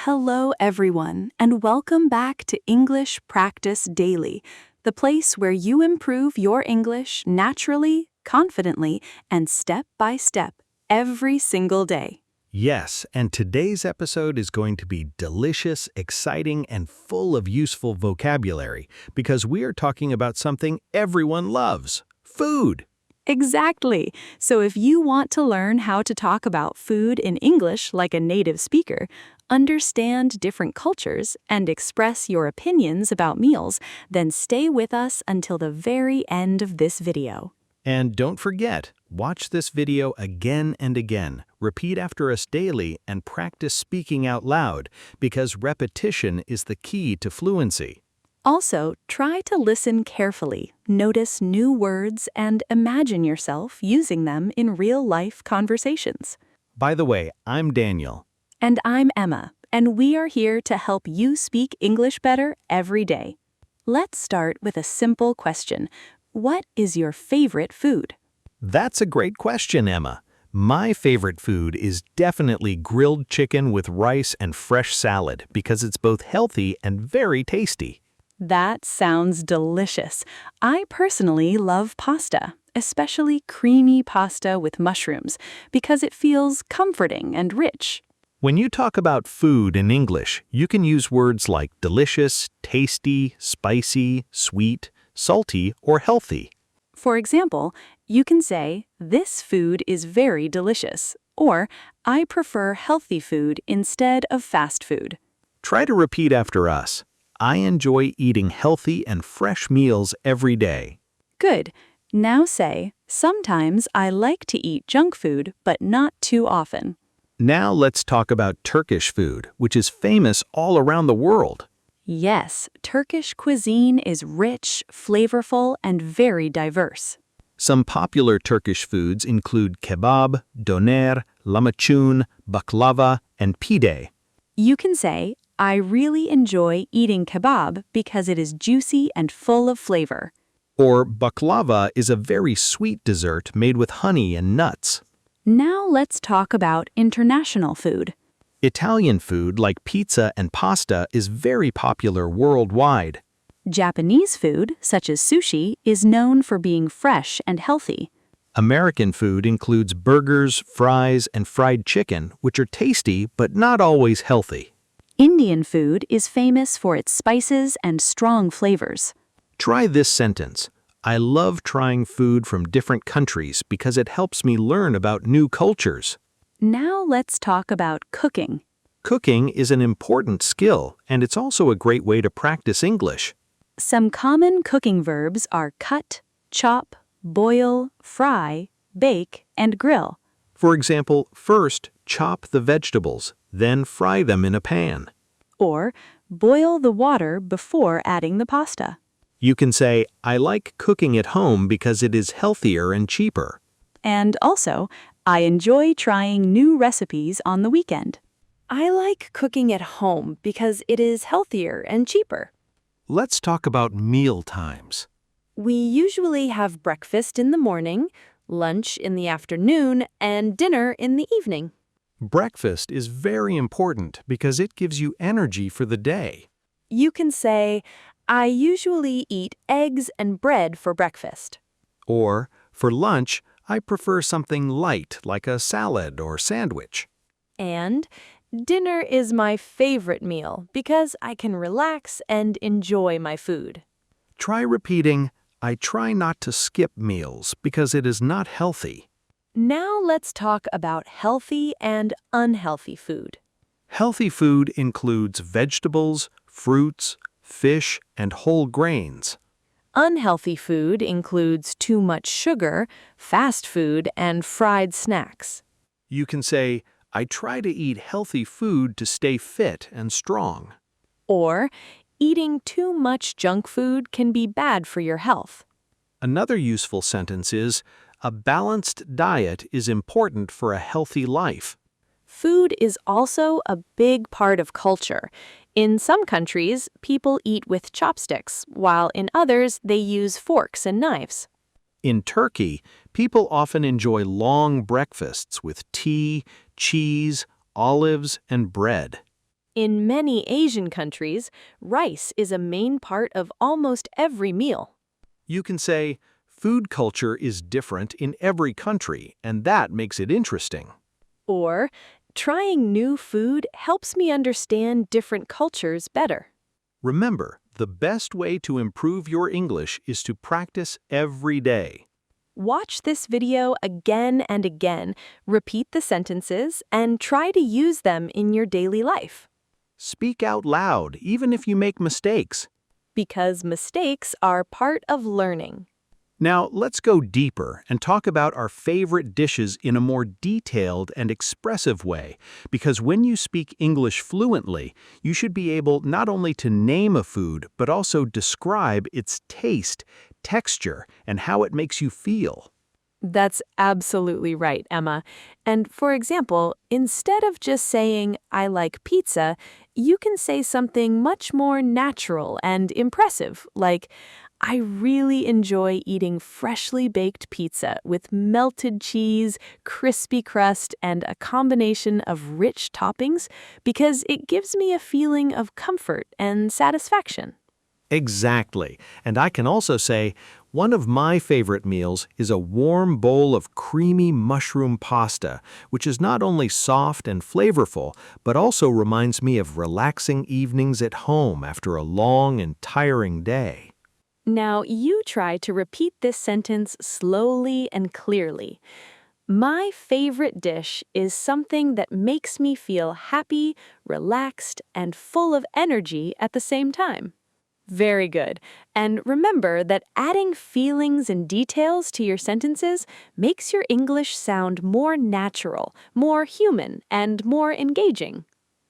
Hello, everyone, and welcome back to English Practice Daily, the place where you improve your English naturally, confidently, and step by step every single day. Yes, and today's episode is going to be delicious, exciting, and full of useful vocabulary because we are talking about something everyone loves: food. Exactly. So if you want to learn how to talk about food in English like a native speaker, understand different cultures, and express your opinions about meals, then stay with us until the very end of this video. And don't forget, watch this video again and again, repeat after us daily, and practice speaking out loud because repetition is the key to fluency. Also, try to listen carefully, notice new words, and imagine yourself using them in real-life conversations. By the way, I'm Daniel. And I'm Emma, and we are here to help you speak English better every day. Let's start with a simple question. What is your favorite food? That's a great question, Emma. My favorite food is definitely grilled chicken with rice and fresh salad because it's both healthy and very tasty. That sounds delicious. I personally love pasta, especially creamy pasta with mushrooms, because it feels comforting and rich. When you talk about food in English, you can use words like delicious, tasty, spicy, sweet, salty, or healthy. For example, you can say, "This food is very delicious," or "I prefer healthy food instead of fast food." Try to repeat after us. I enjoy eating healthy and fresh meals every day. Good. Now say, "Sometimes I like to eat junk food, but not too often." Now let's talk about Turkish food, which is famous all around the world. Yes, Turkish cuisine is rich, flavorful, and very diverse. Some popular Turkish foods include kebab, doner, lahmacun, baklava, and pide. You can say, "I really enjoy eating kebab because it is juicy and full of flavor." Or baklava is a very sweet dessert made with honey and nuts. Now let's talk about international food. Italian food like pizza and pasta is very popular worldwide. Japanese food, such as sushi, is known for being fresh and healthy. American food includes burgers, fries, and fried chicken, which are tasty but not always healthy. Indian food is famous for its spices and strong flavors. Try this sentence. I love trying food from different countries because it helps me learn about new cultures. Now let's talk about cooking. Cooking is an important skill, and it's also a great way to practice English. Some common cooking verbs are cut, chop, boil, fry, bake, and grill. For example, first, chop the vegetables, then fry them in a pan. Or boil the water before adding the pasta. You can say, I like cooking at home because it is healthier and cheaper. And also, I enjoy trying new recipes on the weekend. I like cooking at home because it is healthier and cheaper. Let's talk about meal times. We usually have breakfast in the morning, lunch in the afternoon, and dinner in the evening. Breakfast is very important because it gives you energy for the day. You can say, I usually eat eggs and bread for breakfast. Or, for lunch, I prefer something light like a salad or sandwich. And dinner is my favorite meal because I can relax and enjoy my food. Try repeating, I try not to skip meals because it is not healthy. Now let's talk about healthy and unhealthy food. Healthy food includes vegetables, fruits, fish, and whole grains. Unhealthy food includes too much sugar, fast food, and fried snacks. You can say, I try to eat healthy food to stay fit and strong. Or, eating too much junk food can be bad for your health. Another useful sentence is, a balanced diet is important for a healthy life. Food is also a big part of culture. In some countries, people eat with chopsticks, while in others, they use forks and knives. In Turkey, people often enjoy long breakfasts with tea, cheese, olives, and bread. In many Asian countries, rice is a main part of almost every meal. You can say, food culture is different in every country, and that makes it interesting. Or, trying new food helps me understand different cultures better. Remember, the best way to improve your English is to practice every day. Watch this video again and again, repeat the sentences, and try to use them in your daily life. Speak out loud, even if you make mistakes. Because mistakes are part of learning. Now, let's go deeper and talk about our favorite dishes in a more detailed and expressive way, because when you speak English fluently, you should be able not only to name a food, but also describe its taste, texture, and how it makes you feel. That's absolutely right, Emma. And for example, instead of just saying, I like pizza, you can say something much more natural and impressive, like, I really enjoy eating freshly baked pizza with melted cheese, crispy crust, and a combination of rich toppings because it gives me a feeling of comfort and satisfaction. Exactly. And I can also say, one of my favorite meals is a warm bowl of creamy mushroom pasta, which is not only soft and flavorful, but also reminds me of relaxing evenings at home after a long and tiring day. Now, you try to repeat this sentence slowly and clearly. My favorite dish is something that makes me feel happy, relaxed, and full of energy at the same time. Very good. And remember that adding feelings and details to your sentences makes your English sound more natural, more human, and more engaging.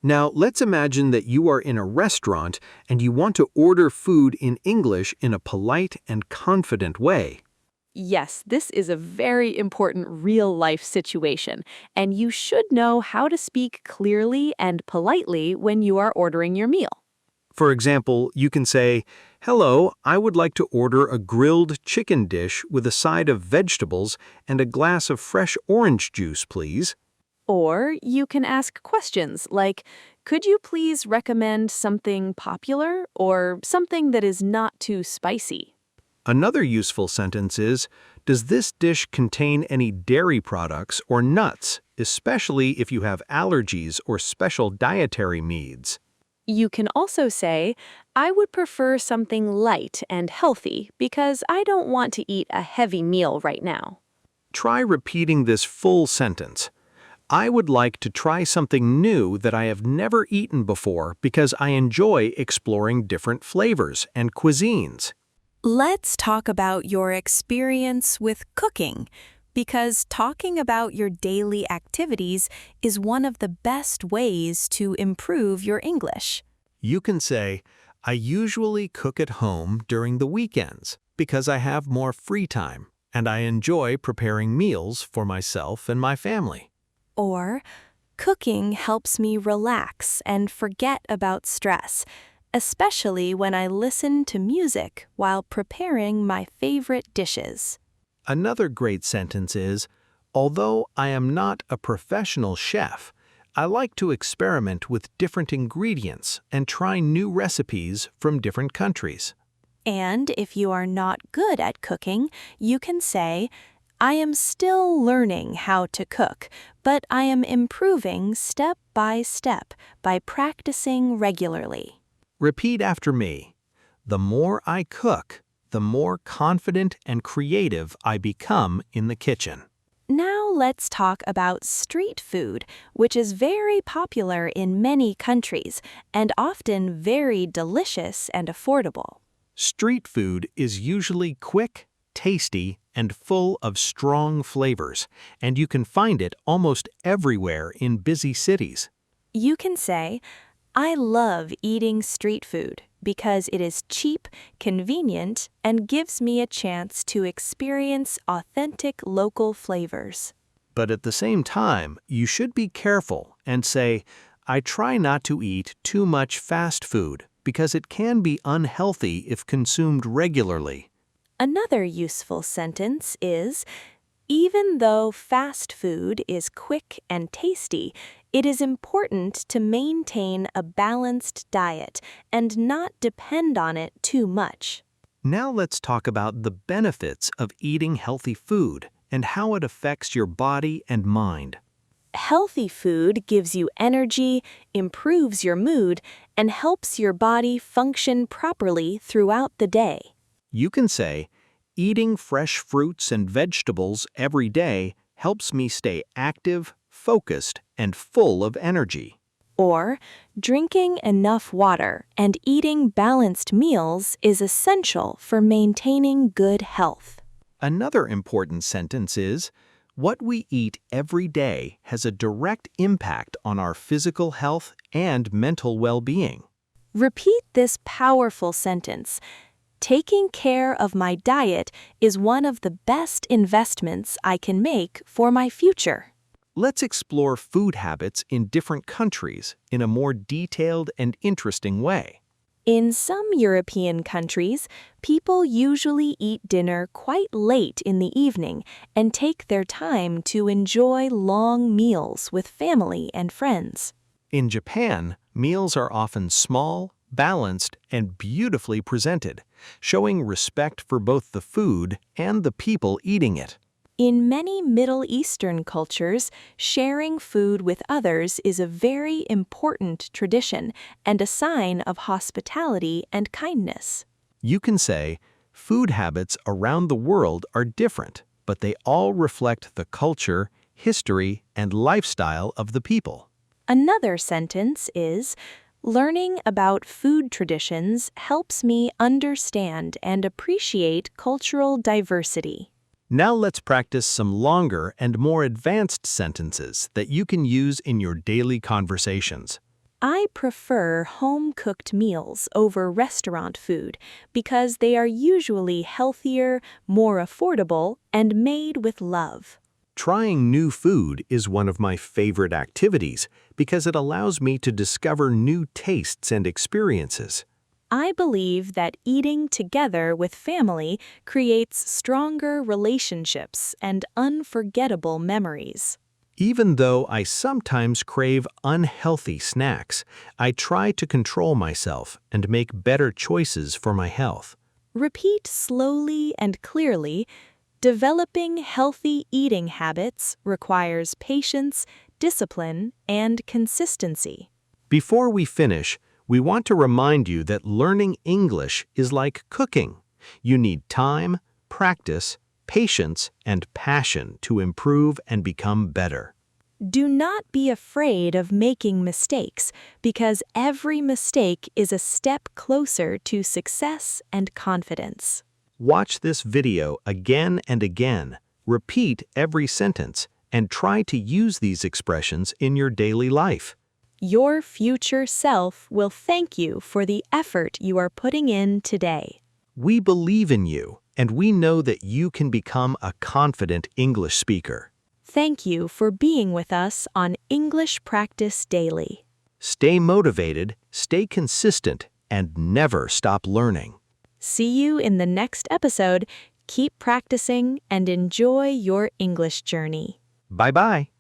Now, let's imagine that you are in a restaurant and you want to order food in English in a polite and confident way. Yes, this is a very important real-life situation, and you should know how to speak clearly and politely when you are ordering your meal. For example, you can say, "Hello, I would like to order a grilled chicken dish with a side of vegetables and a glass of fresh orange juice, please." Or you can ask questions like, could you please recommend something popular or something that is not too spicy? Another useful sentence is, "Does this dish contain any dairy products or nuts, especially if you have allergies or special dietary needs?" You can also say, I would prefer something light and healthy because I don't want to eat a heavy meal right now. Try repeating this full sentence. I would like to try something new that I have never eaten before because I enjoy exploring different flavors and cuisines. Let's talk about your experience with cooking, because talking about your daily activities is one of the best ways to improve your English. You can say, I usually cook at home during the weekends because I have more free time and I enjoy preparing meals for myself and my family. Or, cooking helps me relax and forget about stress, especially when I listen to music while preparing my favorite dishes. Another great sentence is, although I am not a professional chef, I like to experiment with different ingredients and try new recipes from different countries. And if you are not good at cooking, you can say, I am still learning how to cook, but I am improving step by practicing regularly. Repeat after me. The more I cook, the more confident and creative I become in the kitchen. Now let's talk about street food, which is very popular in many countries and often very delicious and affordable. Street food is usually quick, tasty, and full of strong flavors, and you can find it almost everywhere in busy cities. You can say, I love eating street food because it is cheap, convenient, and gives me a chance to experience authentic local flavors. But at the same time, you should be careful and say, I try not to eat too much fast food because it can be unhealthy if consumed regularly. Another useful sentence is, even though fast food is quick and tasty, It is important to maintain a balanced diet and not depend on it too much. Now let's talk about the benefits of eating healthy food and how it affects your body and mind. Healthy food gives you energy, improves your mood, and helps your body function properly throughout the day. You can say, eating fresh fruits and vegetables every day helps me stay active, focused, and full of energy. Or, drinking enough water and eating balanced meals is essential for maintaining good health. Another important sentence is, what we eat every day has a direct impact on our physical health and mental well-being. Repeat this powerful sentence. Taking care of my diet is one of the best investments I can make for my future. Let's explore food habits in different countries in a more detailed and interesting way. In some European countries, people usually eat dinner quite late in the evening and take their time to enjoy long meals with family and friends. In Japan, meals are often small, balanced, and beautifully presented, showing respect for both the food and the people eating it. In many Middle Eastern cultures, sharing food with others is a very important tradition and a sign of hospitality and kindness. You can say, food habits around the world are different, but they all reflect the culture, history, and lifestyle of the people. Another sentence is, learning about food traditions helps me understand and appreciate cultural diversity. Now let's practice some longer and more advanced sentences that you can use in your daily conversations. I prefer home-cooked meals over restaurant food because they are usually healthier, more affordable, and made with love. Trying new food is one of my favorite activities because it allows me to discover new tastes and experiences. I believe that eating together with family creates stronger relationships and unforgettable memories. Even though I sometimes crave unhealthy snacks, I try to control myself and make better choices for my health. Repeat slowly and clearly. Developing healthy eating habits requires patience, discipline, and consistency. Before we finish, we want to remind you that learning English is like cooking. You need time, practice, patience, and passion to improve and become better. Do not be afraid of making mistakes because every mistake is a step closer to success and confidence. Watch this video again and again, repeat every sentence, and try to use these expressions in your daily life. Your future self will thank you for the effort you are putting in today. We believe in you, and we know that you can become a confident English speaker. Thank you for being with us on English Practice Daily. Stay motivated, stay consistent, and never stop learning. See you in the next episode. Keep practicing and enjoy your English journey. Bye-bye.